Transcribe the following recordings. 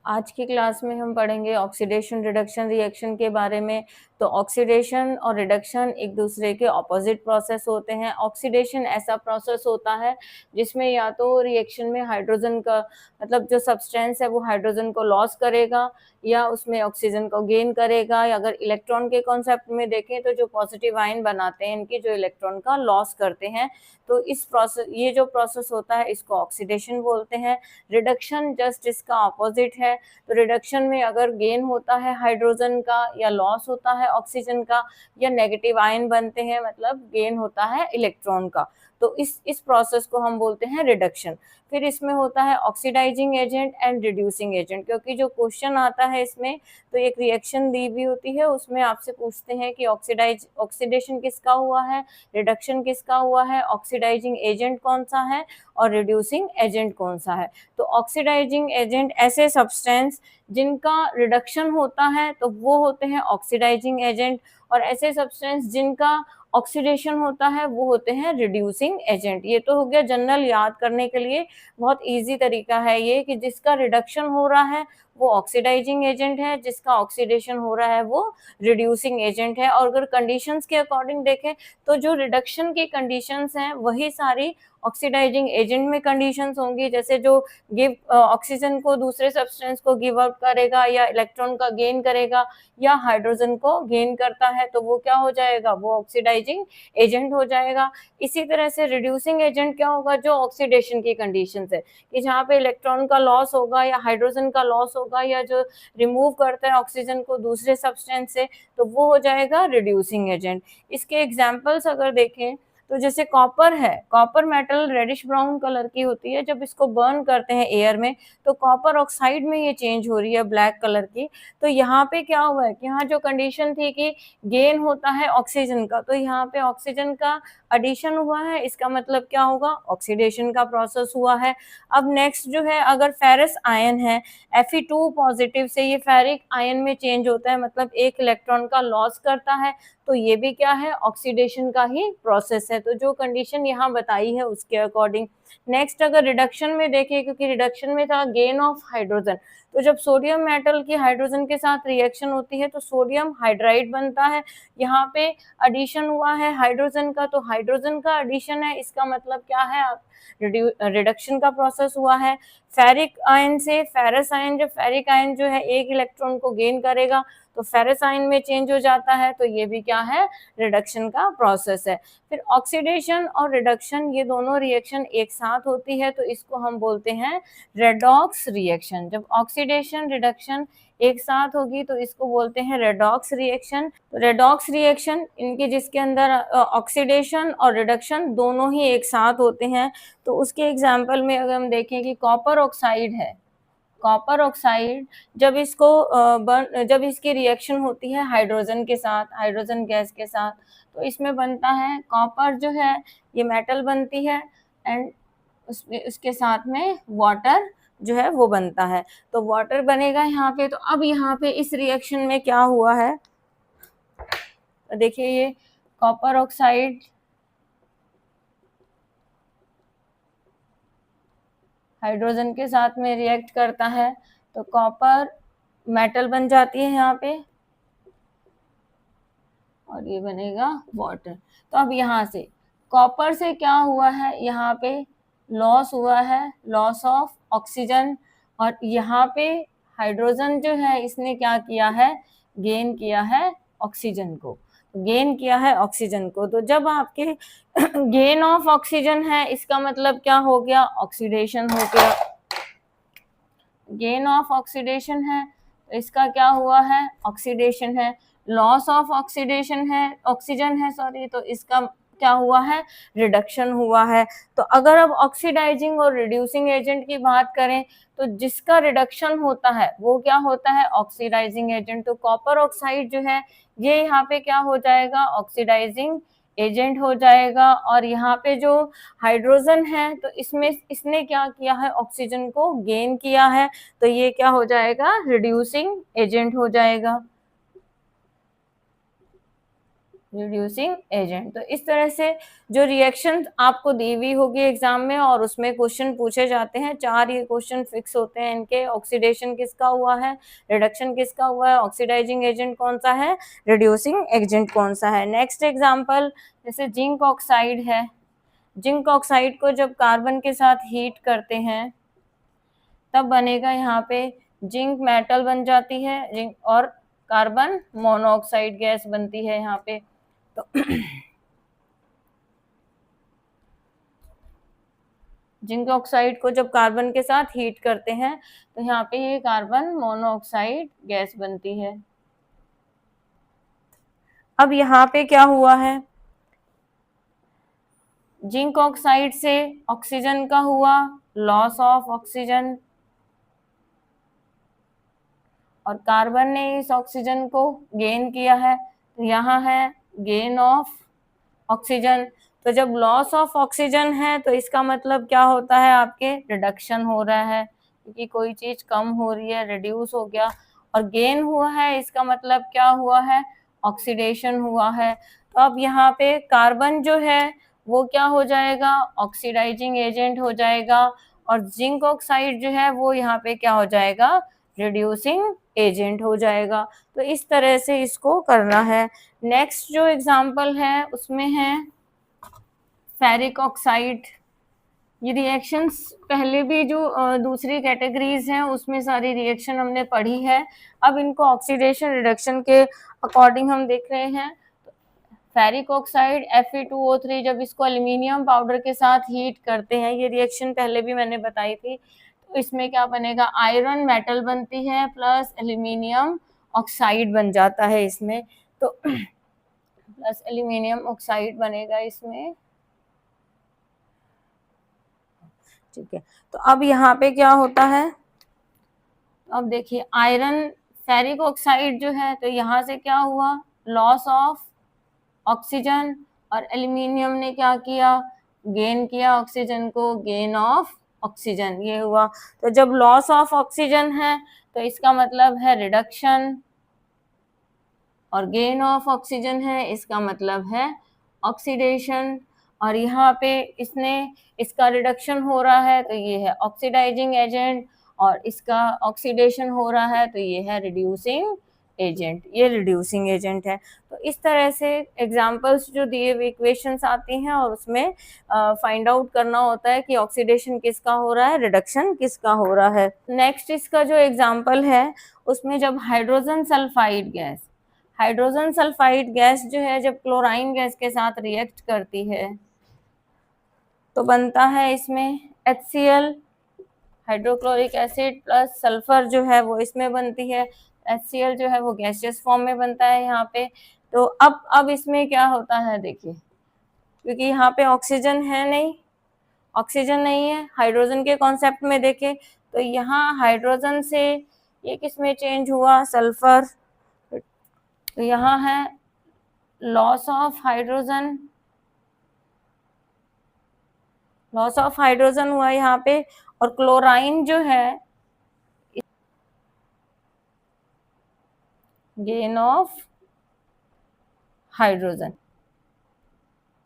आज की क्लास में हम पढ़ेंगे ऑक्सीडेशन रिडक्शन रिएक्शन के बारे में। तो ऑक्सीडेशन और रिडक्शन एक दूसरे के ऑपोजिट प्रोसेस होते हैं। ऑक्सीडेशन ऐसा प्रोसेस होता है जिसमें या तो रिएक्शन में हाइड्रोजन का मतलब जो सब्सटेंस है वो हाइड्रोजन को लॉस करेगा या उसमें ऑक्सीजन को गेन करेगा, या अगर इलेक्ट्रॉन के कॉन्सेप्ट में देखें तो जो पॉजिटिव आयन बनाते हैं इनकी जो इलेक्ट्रॉन का लॉस करते हैं। तो इस प्रोसेस ये जो प्रोसेस होता है इसको ऑक्सीडेशन बोलते हैं। रिडक्शन जस्ट इसका ऑपोजिट है। तो रिडक्शन में अगर गेन होता है हाइड्रोजन का या लॉस होता है ऑक्सीजन का या नेगेटिव आयन बनते हैं मतलब गेन होता है इलेक्ट्रॉन का, तो इस प्रोसेस को हम बोलते हैं रिडक्शन। फिर इसमें होता है oxidising agent and reducing agent, क्योंकि जो क्वेश्चन आता है इसमें तो एक रिएक्शन दी हुई होती है, उसमें आपसे पूछते हैं कि ऑक्सीडेशन किसका हुआ है, रिडक्शन किसका हुआ है, ऑक्सीडाइजिंग एजेंट कौन सा है और रिड्यूसिंग एजेंट कौन सा है। तो ऑक्सीडाइजिंग एजेंट ऐसे सब्सटेंस जिनका रिडक्शन होता है तो वो होते हैं ऑक्सीडाइजिंग एजेंट, और ऐसे सब्सटेंस जिनका ऑक्सीडेशन होता है वो होते हैं रिड्यूसिंग एजेंट। ये तो हो गया जनरल याद करने के लिए, बहुत इजी तरीका है ये कि जिसका रिडक्शन हो रहा है वो ऑक्सीडाइजिंग एजेंट है, जिसका ऑक्सीडेशन हो रहा है वो रिड्यूसिंग एजेंट है। और अगर कंडीशंस के अकॉर्डिंग देखें तो जो रिडक्शन की कंडीशंस हैं वही सारी ऑक्सीडाइजिंग एजेंट में कंडीशंस होंगी, जैसे जो गिव ऑक्सीजन को दूसरे सब्सटेंस को गिव आउट करेगा या इलेक्ट्रॉन का गेन करेगा या हाइड्रोजन को गेन करता है तो वो क्या हो जाएगा, वो ऑक्सीडाइजिंग एजेंट हो जाएगा। इसी तरह से रिड्यूसिंग एजेंट क्या होगा, जो ऑक्सीडेशन की कंडीशंस है कि जहाँ पे इलेक्ट्रॉन का लॉस होगा या हाइड्रोजन का लॉस होगा या जो रिमूव करता है ऑक्सीजन को दूसरे सब्सटेंस से, तो वो हो जाएगा रिड्यूसिंग एजेंट। इसके एग्जाम्पल्स अगर देखें तो जैसे कॉपर है, copper metal reddish brown colour की होती है, जब इसको बर्न करते हैं एयर में तो कॉपर ऑक्साइड में ये चेंज हो रही है ब्लैक कलर की। तो यहाँ पे क्या हुआ है कि यहाँ जो कंडीशन थी कि गेन होता है ऑक्सीजन का, तो यहाँ पे ऑक्सीजन का एडिशन हुआ है, इसका मतलब क्या होगा, ऑक्सीडेशन का प्रोसेस हुआ है। अब नेक्स्ट जो है, अगर फेरस आयन है Fe2 पॉजिटिव से ये फेरिक आयन में चेंज होता है, मतलब एक इलेक्ट्रॉन का लॉस करता है, तो ये भी क्या है, ऑक्सीडेशन का ही प्रोसेस है। तो जो कंडीशन यहाँ बताई है उसके अकॉर्डिंग। नेक्स्ट अगर रिडक्शन में देखें, क्योंकि रिडक्शन में था गेन ऑफ हाइड्रोजन, तो जब सोडियम मेटल की हाइड्रोजन के साथ रिएक्शन होती है तो सोडियम हाइड्राइड बनता है। यहाँ पे एडिशन हुआ है हाइड्रोजन का, तो हाइड्रोजन का एडिशन है, इसका मतलब क्या है, रिडक्शन का प्रोसेस हुआ है। फेरिक आयन से फेरस आयन, जब फेरिक आयन जो है एक इलेक्ट्रॉन को गेन करेगा तो फेरस आयन में चेंज हो जाता है, तो ये भी क्या है, रिडक्शन का प्रोसेस है। फिर ऑक्सीडेशन और रिडक्शन ये दोनों रिएक्शन एक साथ होती है तो इसको हम बोलते हैं रेडॉक्स रिएक्शन। जब ऑक्सीडेशन रिडक्शन एक साथ होगी तो इसको बोलते हैं रेडॉक्स रिएक्शन। तो रेडॉक्स रिएक्शन इनके जिसके अंदर ऑक्सीडेशन और रिडक्शन दोनों ही एक साथ होते हैं। तो उसके एग्जाम्पल में अगर हम देखें कि कॉपर ऑक्साइड है, कॉपर ऑक्साइड जब इसको जब इसकी रिएक्शन होती है हाइड्रोजन के साथ, हाइड्रोजन गैस के साथ, तो इसमें बनता है कॉपर जो है ये मेटल बनती है एंड उसके साथ में वाटर जो है वो बनता है। तो वाटर बनेगा यहाँ पे। तो अब यहाँ पे इस रिएक्शन में क्या हुआ है, देखिए ये कॉपर ऑक्साइड हाइड्रोजन के साथ में रिएक्ट करता है तो कॉपर मेटल बन जाती है यहाँ पे और ये बनेगा वाटर। तो अब यहाँ से कॉपर से क्या हुआ है, यहाँ पे लॉस हुआ है, लॉस ऑफ ऑक्सीजन, और यहाँ पे हाइड्रोजन जो है इसने क्या किया है, गेन किया है ऑक्सीजन को, गेन किया है ऑक्सीजन को। तो जब आपके गेन ऑफ ऑक्सीजन है इसका मतलब क्या हो गया, ऑक्सीडेशन हो गया। गेन ऑफ ऑक्सीडेशन है तो इसका क्या हुआ है, ऑक्सीडेशन है। लॉस ऑफ ऑक्सीडेशन है, ऑक्सीजन है सॉरी, तो इसका क्या हुआ है, रिडक्शन हुआ है। तो अगर अब ऑक्सीडाइजिंग और रिड्यूसिंग एजेंट की बात करें तो जिसका रिडक्शन होता है वो क्या होता है, ऑक्सीडाइजिंग एजेंट। तो कॉपर ऑक्साइड जो है ये यहाँ पे क्या हो जाएगा, ऑक्सीडाइजिंग एजेंट हो जाएगा। और यहाँ पे जो हाइड्रोजन है तो इसमें इसने क्या किया है, ऑक्सीजन को गेन किया है, तो ये क्या हो जाएगा, रिड्यूसिंग एजेंट हो जाएगा। Reducing agent. तो इस तरह से जो रिएक्शन आपको दी हुई होगी एग्जाम में और उसमें क्वेश्चन पूछे जाते हैं, 4 ये क्वेश्चन फिक्स होते हैं इनके। ऑक्सीडेशन किसका हुआ है, रिडक्शन किसका हुआ है, ऑक्सीडाइजिंग एजेंट कौन सा है, रिड्यूसिंग एजेंट कौन सा है। नेक्स्ट एग्जांपल जैसे जिंक ऑक्साइड है। जिंक ऑक्साइड को जब कार्बन के साथ हीट करते हैं तब बनेगा यहाँ पे जिंक मेटल बन जाती है, जिंक और कार्बन मोनोऑक्साइड गैस बनती है यहाँ पे। तो जिंक ऑक्साइड को जब कार्बन के साथ हीट करते हैं तो यहाँ पे ये कार्बन मोनोऑक्साइड गैस बनती है। अब यहाँ पे क्या हुआ है, जिंक ऑक्साइड से ऑक्सीजन का हुआ लॉस ऑफ ऑक्सीजन और कार्बन ने इस ऑक्सीजन को गेन किया है, तो यहाँ है गेन ऑफ ऑक्सीजन। तो जब लॉस ऑफ ऑक्सीजन है तो इसका मतलब क्या होता है, आपके रिडक्शन हो रहा है, क्योंकि कोई चीज कम हो रही है, रिड्यूस हो गया। और गेन हुआ है इसका मतलब क्या हुआ है, ऑक्सीडेशन हुआ है। तो अब यहाँ पे कार्बन जो है वो क्या हो जाएगा, ऑक्सीडाइजिंग एजेंट हो जाएगा, और जिंक ऑक्साइड जो है वो यहाँ पे क्या हो जाएगा, रिड्यूसिंग एजेंट हो जाएगा। तो इस तरह से इसको करना है। नेक्स्ट जो एग्जांपल है उसमें है फेरिक ऑक्साइड। ये रिएक्शंस पहले भी जो दूसरी कैटेगरीज हैं उसमें सारी रिएक्शन हमने पढ़ी है, अब इनको ऑक्सीडेशन रिडक्शन के अकॉर्डिंग हम देख रहे हैं। फेरिक ऑक्साइड Fe2O3 जब इसको एल्यूमिनियम पाउडर के साथ हीट करते हैं, ये रिएक्शन पहले भी मैंने बताई थी, तो इसमें क्या बनेगा, आयरन मेटल बनती है प्लस एल्यूमिनियम ऑक्साइड बन जाता है इसमें। तो प्लस एल्यूमिनियम ऑक्साइड बनेगा इसमें, ठीक है। तो अब यहाँ पे क्या होता है, अब देखिए आयरन फेरिक ऑक्साइड जो है, तो यहाँ से क्या हुआ, लॉस ऑफ ऑक्सीजन, और एल्यूमिनियम ने क्या किया, गेन किया ऑक्सीजन को, गेन ऑफ ऑक्सीजन ये हुआ। तो जब लॉस ऑफ ऑक्सीजन है तो इसका मतलब है रिडक्शन, और गेन ऑफ ऑक्सीजन है इसका मतलब है ऑक्सीडेशन। और यहाँ पे इसका रिडक्शन हो रहा है तो ये है ऑक्सीडाइजिंग एजेंट, और इसका ऑक्सीडेशन हो रहा है तो ये है रिड्यूसिंग एजेंट, ये रिड्यूसिंग एजेंट है। तो इस तरह से एग्जांपल्स जो दिए हुए इक्वेशंस आती हैं और उसमें फाइंड आउट करना होता है कि ऑक्सीडेशन किसका हो रहा है, रिडक्शन किसका हो रहा है। नेक्स्ट इसका जो एग्जांपल है उसमें जब हाइड्रोजन सल्फाइड गैस जो है जब क्लोराइन गैस के साथ रिएक्ट करती है तो बनता है इसमें HCl, hydrochloric acid plus sulphur जो है वो इसमें बनती है। HCl जो है वो गैसियस फॉर्म में बनता है यहाँ पे। तो अब इसमें क्या होता है, देखिए क्योंकि यहाँ पे ऑक्सीजन नहीं है, हाइड्रोजन के कॉन्सेप्ट में देखें तो यहाँ हाइड्रोजन से ये किस में चेंज हुआ, सल्फर। तो यहाँ है लॉस ऑफ हाइड्रोजन हुआ यहाँ पे, और क्लोराइन जो है गेन ऑफ हाइड्रोजन,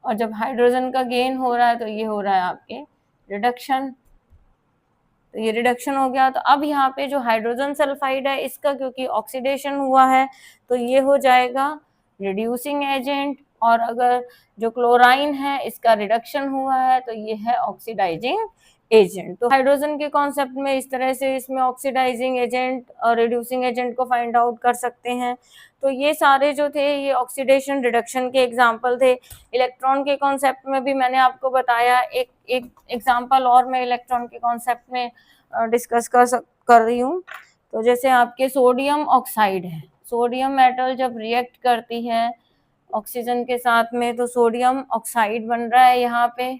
और जब हाइड्रोजन का गेन हो रहा है तो ये हो रहा है आपके रिडक्शन। तो ये रिडक्शन हो गया। तो अब यहाँ पे जो हाइड्रोजन सल्फाइड है इसका क्योंकि ऑक्सीडेशन हुआ है तो ये हो जाएगा रिड्यूसिंग एजेंट, और अगर जो क्लोराइन है इसका रिडक्शन हुआ है तो ये है ऑक्सीडाइजिंग एजेंट। तो हाइड्रोजन के कॉन्सेप्ट में इस तरह से इसमें ऑक्सीडाइजिंग एजेंट और रिड्यूसिंग एजेंट को फाइंड आउट कर सकते हैं। तो ये सारे जो थे ये ऑक्सीडेशन रिडक्शन के एग्जाम्पल थे। इलेक्ट्रॉन के कॉन्सेप्ट में भी मैंने आपको बताया, एक एग्जाम्पल और मैं इलेक्ट्रॉन के कॉन्सेप्ट में डिस्कस कर रही हूँ। तो जैसे आपके सोडियम ऑक्साइड है, सोडियम मेटल जब रिएक्ट करती है ऑक्सीजन के साथ में तो सोडियम ऑक्साइड बन रहा है यहाँ पे।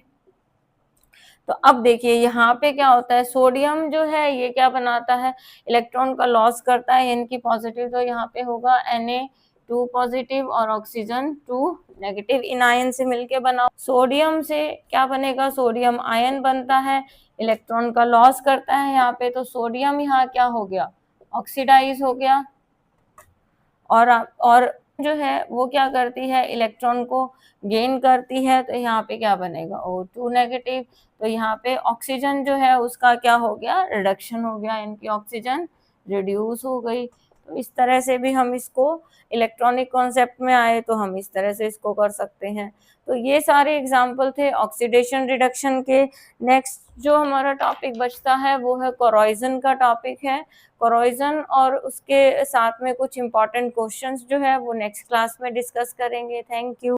तो अब देखिए यहाँ पे क्या होता है, सोडियम जो है ये क्या बनाता है, इलेक्ट्रॉन का लॉस करता है यानी कि पॉजिटिव, तो यहाँ पे होगा Na2 पॉजिटिव और ऑक्सीजन 2 नेगेटिव, इन आयन से मिलके बना। सोडियम से क्या बनेगा, सोडियम आयन बनता है, इलेक्ट्रॉन का लॉस करता है यहाँ पे, तो सोडियम यहाँ क्या हो गया, ऑक्सीडाइज हो गया। और जो है वो क्या करती है, इलेक्ट्रॉन को गेन करती है, तो यहाँ पे क्या बनेगा, O2 नेगेटिव। तो यहाँ पे ऑक्सीजन जो है उसका क्या हो गया, रिडक्शन हो गया, इनकी ऑक्सीजन रिड्यूस हो गई। तो इस तरह से भी हम इसको इलेक्ट्रॉनिक कॉन्सेप्ट में आए तो हम इस तरह से इसको कर सकते हैं। तो ये सारे एग्जाम्पल थे ऑक्सीडेशन रिडक्शन के। नेक्स्ट जो हमारा टॉपिक बचता है वो है कोरोजन का टॉपिक है। कोरोजन और उसके साथ में कुछ इंपॉर्टेंट क्वेश्चंस जो है वो नेक्स्ट क्लास में डिस्कस करेंगे। Thank you.